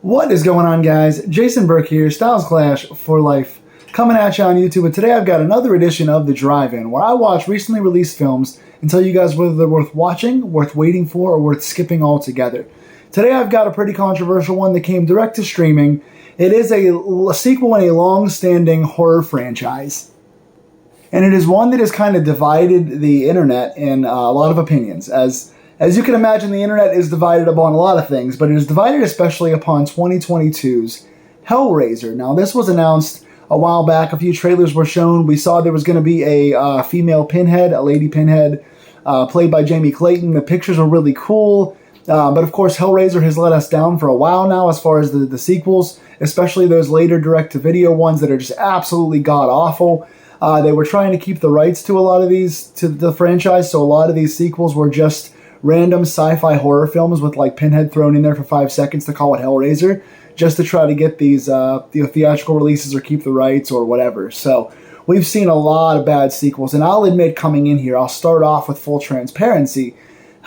What is going on, guys? Jason Burke here, Styles Clash for Life, coming at you on YouTube. And today I've got another edition of The Drive-In, where I watch recently released films and tell you guys whether they're worth watching, worth waiting for, or worth skipping altogether. Today I've got a pretty controversial one that came direct to streaming. It is a sequel in a long-standing horror franchise. And it is one that has kind of divided the internet in a lot of opinions. As you can imagine, the internet is divided upon a lot of things, but it is divided especially upon 2022's Hellraiser. Now, this was announced a while back. A few trailers were shown. We saw there was going to be a female Pinhead, a lady Pinhead, played by Jamie Clayton. The pictures are really cool. But of course, Hellraiser has let us down for a while now as far as the sequels, especially those later direct-to-video ones that are just absolutely god-awful. They were trying to keep the rights to a lot of these, to the franchise, so a lot of these sequels were just random sci-fi horror films with like Pinhead thrown in there for 5 seconds to call it Hellraiser, just to try to get these theatrical releases or keep the rights or whatever. So we've seen a lot of bad sequels, and I'll admit, coming in here, I'll start off with full transparency.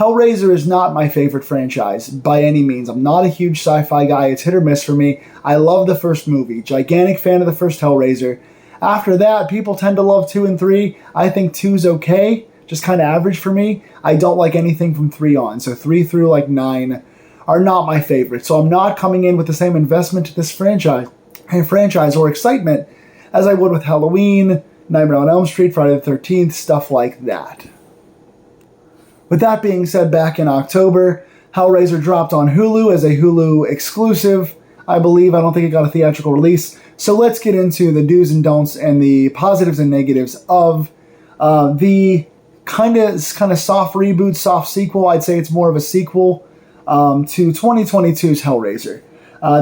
Hellraiser is not my favorite franchise by any means. I'm not a huge sci-fi guy. It's hit or miss for me. I love the first movie. Gigantic fan of the first Hellraiser. After that, people tend to love 2 and 3. I think 2's okay. Just kind of average for me. I don't like anything from 3 on. So 3 through like 9 are not my favorite. So I'm not coming in with the same investment to this franchise or excitement as I would with Halloween, Nightmare on Elm Street, Friday the 13th, stuff like that. With that being said, back in October, Hellraiser dropped on Hulu as a Hulu exclusive, I believe. I don't think it got a theatrical release. So let's get into the do's and don'ts and the positives and negatives of the kind of soft reboot, soft sequel. I'd say it's more of a sequel to 2022's Hellraiser.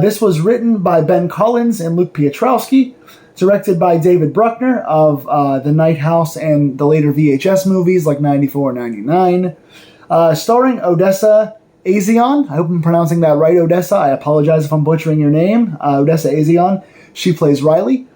This was written by Ben Collins and Luke Piotrowski, directed by David Bruckner of The Night House and the later VHS movies like 94 and 99, starring Odessa A'zion. I hope I'm pronouncing that right, Odessa. I apologize if I'm butchering your name. Odessa A'zion. She plays Riley.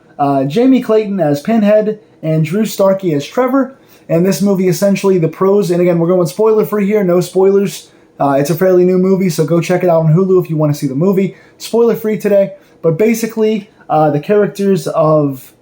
Jamie Clayton as Pinhead, and Drew Starkey as Trevor. And this movie, essentially, the pros, and again, we're going spoiler-free here, no spoilers. It's a fairly new movie, so go check it out on Hulu if you want to see the movie. Spoiler-free today, but basically, the characters of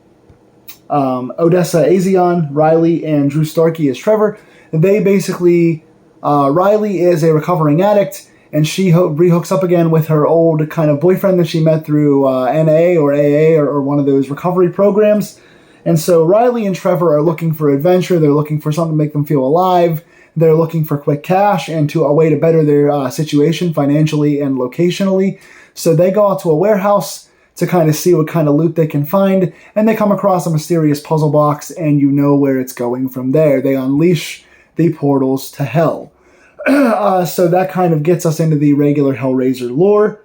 Odessa A'zion, Riley, and Drew Starkey as Trevor, they basically, Riley is a recovering addict, and she rehooks up again with her old kind of boyfriend that she met through NA or AA or one of those recovery programs. And so Riley and Trevor are looking for adventure. They're looking for something to make them feel alive. They're looking for quick cash and a way to better their situation financially and locationally. So they go out to a warehouse to kind of see what kind of loot they can find. And they come across a mysterious puzzle box, and you know where it's going from there. They unleash the portals to hell. So that kind of gets us into the regular Hellraiser lore.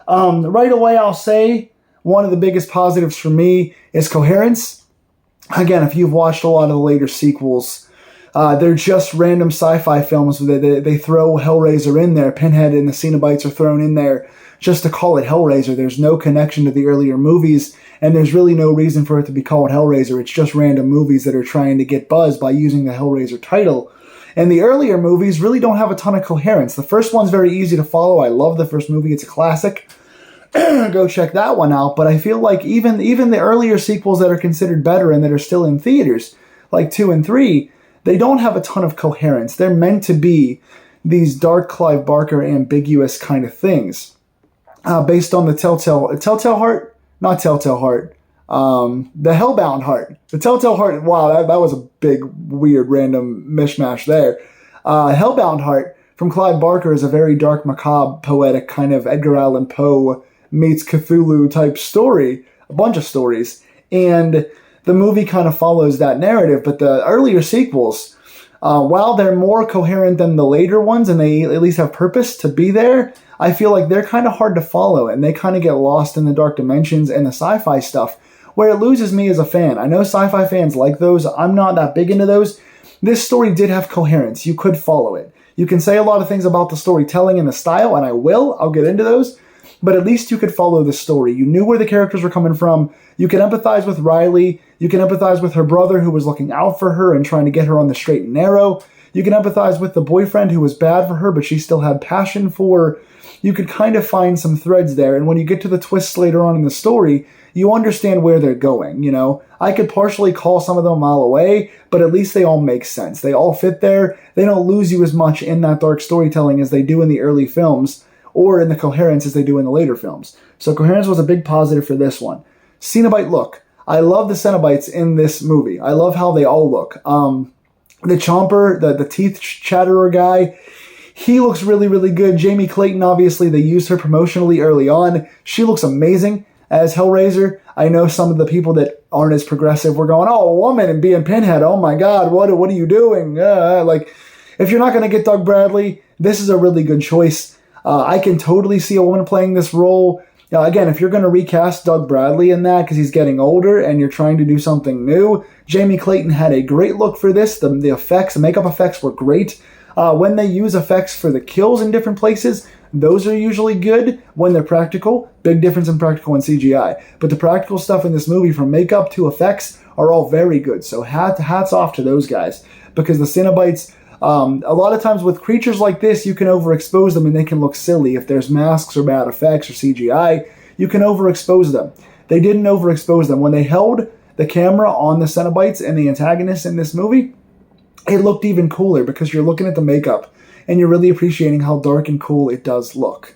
Right away, I'll say one of the biggest positives for me is coherence. Again, if you've watched a lot of the later sequels, they're just random sci-fi films. They throw Hellraiser in there. Pinhead and the Cenobites are thrown in there just to call it Hellraiser. There's no connection to the earlier movies, and there's really no reason for it to be called Hellraiser. It's just random movies that are trying to get buzz by using the Hellraiser title. And the earlier movies really don't have a ton of coherence. The first one's very easy to follow. I love the first movie. It's a classic. Go check that one out. But I feel like even the earlier sequels that are considered better and that are still in theaters, like 2 and 3, they don't have a ton of coherence. They're meant to be these dark Clive Barker ambiguous kind of things. Based on the Telltale Heart? Not Telltale Heart. The Hellbound Heart. The Telltale Heart, wow, that was a big, weird, random mishmash there. Hellbound Heart from Clive Barker is a very dark, macabre, poetic kind of Edgar Allan Poe meets Cthulhu type story, a bunch of stories. And the movie kind of follows that narrative, but the earlier sequels, while they're more coherent than the later ones, and they at least have purpose to be there, I feel like they're kind of hard to follow, and they kind of get lost in the dark dimensions and the sci-fi stuff, where it loses me as a fan. I know sci-fi fans like those. I'm not that big into those. This story did have coherence. You could follow it. You can say a lot of things about the storytelling and the style, and I will. I'll get into those. But at least you could follow the story. You knew where the characters were coming from. You could empathize with Riley. You can empathize with her brother who was looking out for her and trying to get her on the straight and narrow. You can empathize with the boyfriend who was bad for her, but she still had passion for you could kind of find some threads there. And when you get to the twists later on in the story, you understand where they're going, you know? I could partially call some of them a mile away, but at least they all make sense. They all fit there. They don't lose you as much in that dark storytelling as they do in the early films, or in the coherence as they do in the later films. So coherence was a big positive for this one. Cenobite look. I love the Cenobites in this movie. I love how they all look. The Chomper, the teeth chatterer guy, he looks really, really good. Jamie Clayton, obviously, they used her promotionally early on. She looks amazing as Hellraiser. I know some of the people that aren't as progressive were going, oh, a woman and being Pinhead, oh my God, what are you doing? Like, if you're not going to get Doug Bradley, this is a really good choice. I can totally see a woman playing this role. Again, if you're going to recast Doug Bradley in that because he's getting older and you're trying to do something new, Jamie Clayton had a great look for this. The effects, the makeup effects were great. When they use effects for the kills in different places, those are usually good when they're practical. Big difference in practical and CGI. But the practical stuff in this movie, from makeup to effects, are all very good. So hats off to those guys. Because the Cenobites, a lot of times with creatures like this, you can overexpose them and they can look silly. If there's masks or bad effects or CGI, you can overexpose them. They didn't overexpose them. When they held the camera on the Cenobites and the antagonists in this movie, it looked even cooler because you're looking at the makeup and you're really appreciating how dark and cool it does look.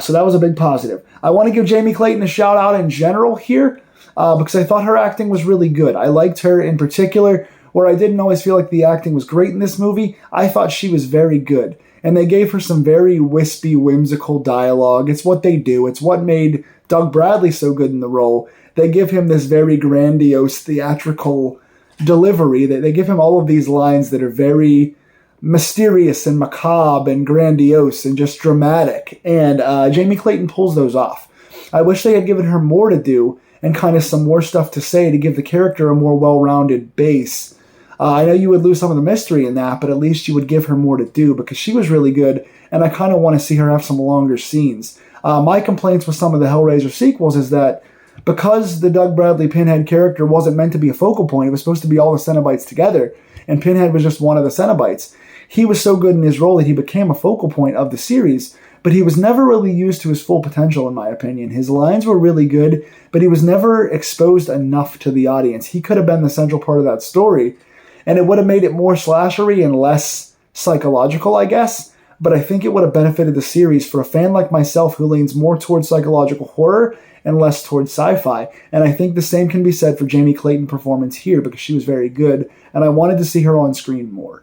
So that was a big positive. I want to give Jamie Clayton a shout out in general here because I thought her acting was really good. I liked her in particular. Where I didn't always feel like the acting was great in this movie, I thought she was very good. And they gave her some very wispy, whimsical dialogue. It's what they do. It's what made Doug Bradley so good in the role. They give him this very grandiose, theatrical delivery. They give him all of these lines that are very mysterious and macabre and grandiose and just dramatic. And Jamie Clayton pulls those off. I wish they had given her more to do and kind of some more stuff to say to give the character a more well-rounded base. I know you would lose some of the mystery in that, but at least you would give her more to do because she was really good, and I kind of want to see her have some longer scenes. My complaints with some of the Hellraiser sequels is that because the Doug Bradley Pinhead character wasn't meant to be a focal point, it was supposed to be all the Cenobites together, and Pinhead was just one of the Cenobites. He was so good in his role that he became a focal point of the series, but he was never really used to his full potential, in my opinion. His lines were really good, but he was never exposed enough to the audience. He could have been the central part of that story, and it would have made it more slashery and less psychological, I guess, but I think it would have benefited the series for a fan like myself who leans more towards psychological horror and less towards sci-fi, and I think the same can be said for Jamie Clayton's performance here because she was very good, and I wanted to see her on screen more.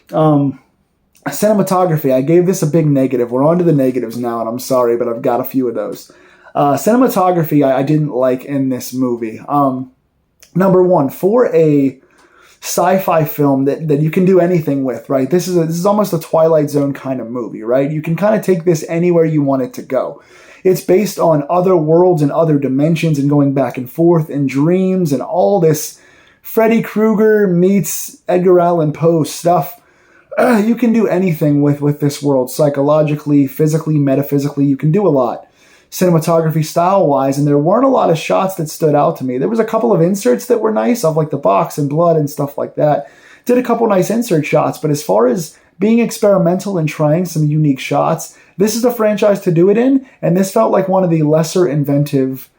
Cinematography, I gave this a big negative. We're on to the negatives now, and I'm sorry, but I've got a few of those. Cinematography, I didn't like in this movie. Number one, for a sci-fi film that you can do anything with, right? This is almost a Twilight Zone kind of movie, right? You can kind of take this anywhere you want it to go. It's based on other worlds and other dimensions and going back and forth and dreams and all this Freddy Krueger meets Edgar Allan Poe stuff. You can do anything with this world, psychologically, physically, metaphysically. You can do a lot cinematography style-wise, and there weren't a lot of shots that stood out to me. There was a couple of inserts that were nice, of like the box and blood and stuff like that. Did a couple nice insert shots, but as far as being experimental and trying some unique shots, this is the franchise to do it in, and this felt like one of the lesser inventive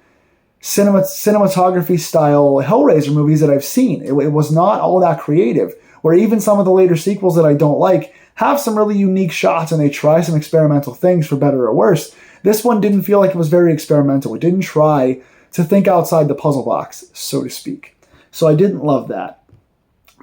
cinematography style Hellraiser movies that I've seen. It was not all that creative, where even some of the later sequels that I don't like have some really unique shots and they try some experimental things for better or worse. This one didn't feel like it was very experimental. It didn't try to think outside the puzzle box, so to speak. So I didn't love that.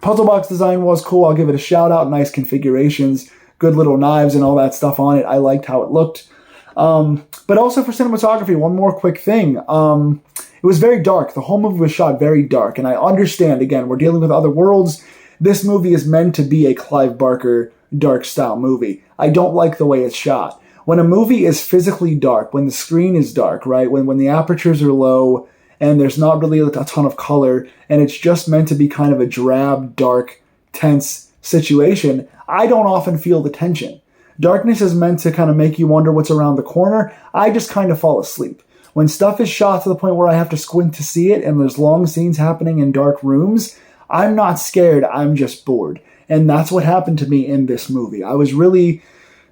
Puzzle box design was cool. I'll give it a shout out. Nice configurations, good little knives and all that stuff on it. I liked how it looked. But also for cinematography, one more quick thing. It was very dark. The whole movie was shot very dark. And I understand, again, we're dealing with other worlds. This movie is meant to be a Clive Barker dark style movie. I don't like the way it's shot. When a movie is physically dark, when the screen is dark, right? When the apertures are low and there's not really a ton of color and it's just meant to be kind of a drab, dark, tense situation, I don't often feel the tension. Darkness is meant to kind of make you wonder what's around the corner. I just kind of fall asleep. When stuff is shot to the point where I have to squint to see it and there's long scenes happening in dark rooms, I'm not scared, I'm just bored. And that's what happened to me in this movie. I was really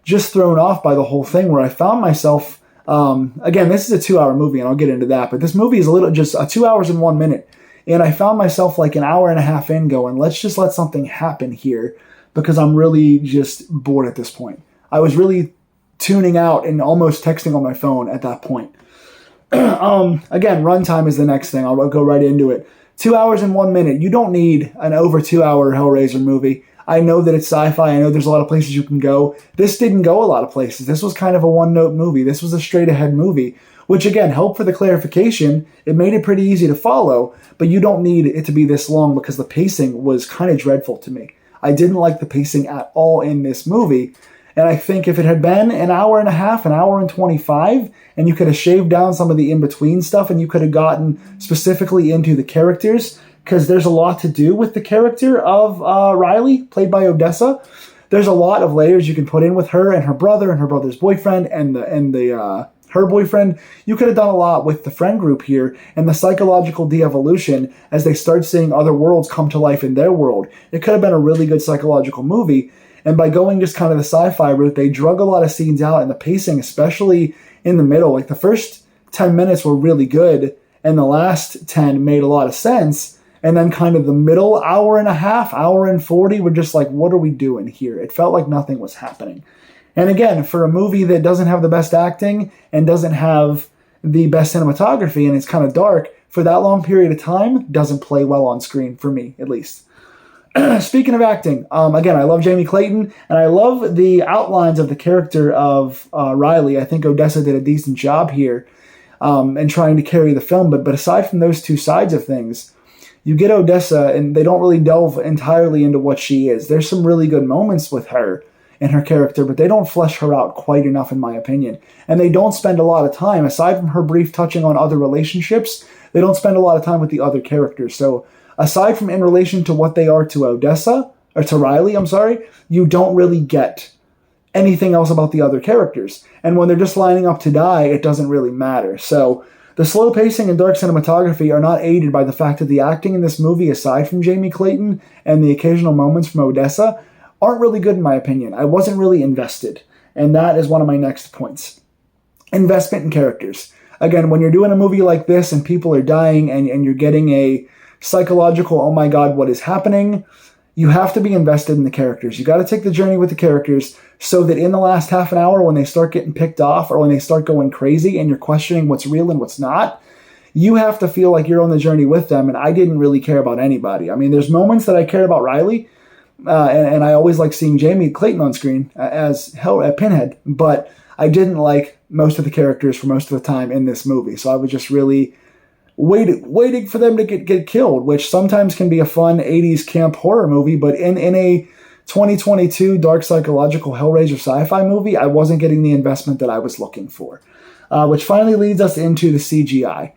just thrown off by the whole thing, where I found myself, again, this is a 2-hour movie, and I'll get into that, but this movie is just 2 hours and 1 minute. And I found myself like an hour and a half in going, let's just let something happen here, because I'm really just bored at this point. I was really tuning out and almost texting on my phone at that point. Again, runtime is the next thing. I'll go right into it. 2 hours and 1 minute. You don't need an over 2 hour Hellraiser movie. I know that it's sci-fi. I know there's a lot of places you can go. This didn't go a lot of places. This was kind of a one-note movie. This was a straight-ahead movie, which, again, helped for the clarification. It made it pretty easy to follow, but you don't need it to be this long, because the pacing was kind of dreadful to me. I didn't like the pacing at all in this movie, and I think if it had been an hour and a half, an hour and 25, and you could have shaved down some of the in-between stuff, and you could have gotten specifically into the characters, because there's a lot to do with the character of Riley, played by Odessa. There's a lot of layers you can put in with her and her brother and her brother's boyfriend and her boyfriend. You could have done a lot with the friend group here and the psychological de-evolution as they start seeing other worlds come to life in their world. It could have been a really good psychological movie. And by going just kind of the sci-fi route, they drug a lot of scenes out, and the pacing, especially in the middle, like the first 10 minutes were really good, and the last 10 made a lot of sense. And then kind of the middle hour and a half, hour and 40, were just like, what are we doing here? It felt like nothing was happening. And again, for a movie that doesn't have the best acting and doesn't have the best cinematography, and it's kind of dark, for that long period of time, doesn't play well on screen, for me, at least. Speaking of acting, again, I love Jamie Clayton, and I love the outlines of the character of Riley. I think Odessa did a decent job here in trying to carry the film. But aside from those two sides of things, you get Odessa, and they don't really delve entirely into what she is. There's some really good moments with her and her character, but they don't flesh her out quite enough, in my opinion. And they don't spend a lot of time, aside from her brief touching on other relationships, they don't spend a lot of time with the other characters. So aside from in relation to what they are to Odessa, or to Riley, you don't really get anything else about the other characters. And when they're just lining up to die, it doesn't really matter. So the slow pacing and dark cinematography are not aided by the fact that the acting in this movie, aside from Jamie Clayton and the occasional moments from Odessa, aren't really good in my opinion. I wasn't really invested. And that is one of my next points. Investment in characters. Again, when you're doing a movie like this and people are dying and you're getting a psychological, oh my god, what is happening? You have to be invested in the characters. You got to take the journey with the characters so that in the last half an hour when they start getting picked off or when they start going crazy and you're questioning what's real and what's not, you have to feel like you're on the journey with them. And I didn't really care about anybody. I mean, there's moments that I cared about Riley, and I always like seeing Jamie Clayton on screen as Pinhead, but I didn't like most of the characters for most of the time in this movie. So I was just really waiting for them to get killed, which sometimes can be a fun 80s camp horror movie, but in a 2022 dark psychological Hellraiser sci-fi movie, I wasn't getting the investment that I was looking for. Which finally leads us into the CGI.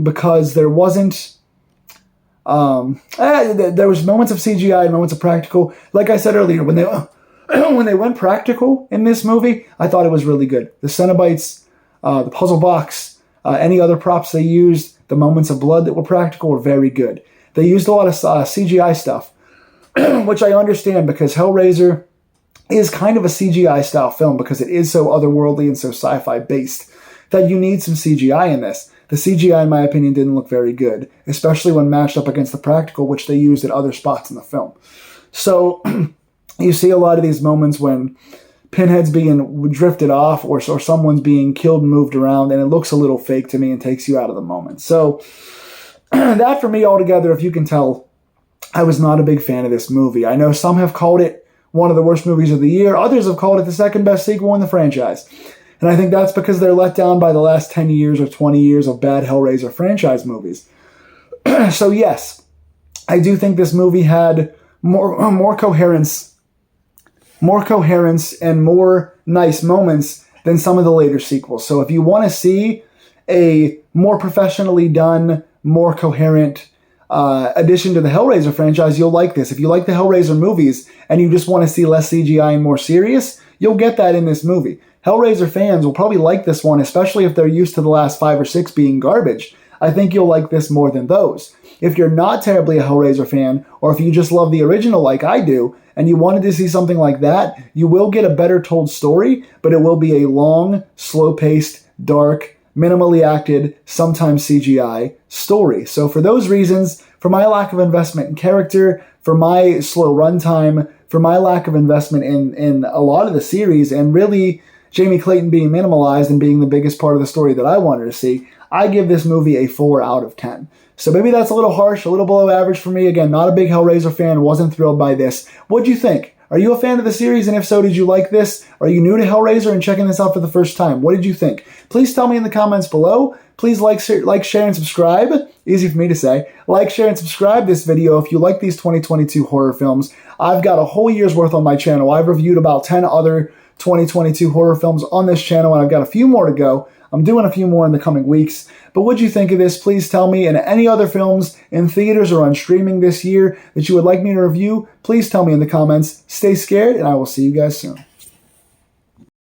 Because there wasn't... there was moments of CGI and moments of practical. Like I said earlier, when they went practical in this movie, I thought it was really good. The Cenobites, the puzzle box, any other props they used, the moments of blood that were practical were very good. They used a lot of CGI stuff, which I understand because Hellraiser is kind of a CGI style film because it is so otherworldly and so sci-fi based that you need some CGI in this. The CGI, in my opinion, didn't look very good, especially when matched up against the practical, which they used at other spots in the film. So you see a lot of these moments when Pinhead's being drifted off or someone's being killed and moved around, and it looks a little fake to me and takes you out of the moment. So that for me altogether, if you can tell, I was not a big fan of this movie. I know some have called it one of the worst movies of the year. Others have called it the second best sequel in the franchise. And I think that's because they're let down by the last 10 years or 20 years of bad Hellraiser franchise movies. So yes, I do think this movie had more coherence and more nice moments than some of the later sequels. So if you want to see a more professionally done, more coherent addition to the Hellraiser franchise, you'll like this. If you like the Hellraiser movies and you just want to see less CGI and more serious, you'll get that in this movie. Hellraiser fans will probably like this one, especially if they're used to the last 5 or 6 being garbage. I think you'll like this more than those. If you're not terribly a Hellraiser fan, or if you just love the original like I do, and you wanted to see something like that, you will get a better told story, but it will be a long, slow-paced, dark, minimally acted, sometimes CGI story. So for those reasons, for my lack of investment in character, for my slow runtime, for my lack of investment in a lot of the series, and really Jamie Clayton being minimalized and being the biggest part of the story that I wanted to see, I give this movie a 4 out of 10. So maybe that's a little harsh, a little below average for me. Again, not a big Hellraiser fan, wasn't thrilled by this. What'd you think? Are you a fan of the series? And if so, did you like this? Are you new to Hellraiser and checking this out for the first time? What did you think? Please tell me in the comments below. Please like, share, and subscribe. Easy for me to say. Like, share, and subscribe this video if you like these 2022 horror films. I've got a whole year's worth on my channel. I've reviewed about 10 other 2022 horror films on this channel, and I've got a few more to go. I'm doing a few more in the coming weeks. But what'd you think of this? Please tell me. And any other films in theaters or on streaming this year that you would like me to review, please tell me in the comments. Stay scared, and I will see you guys soon.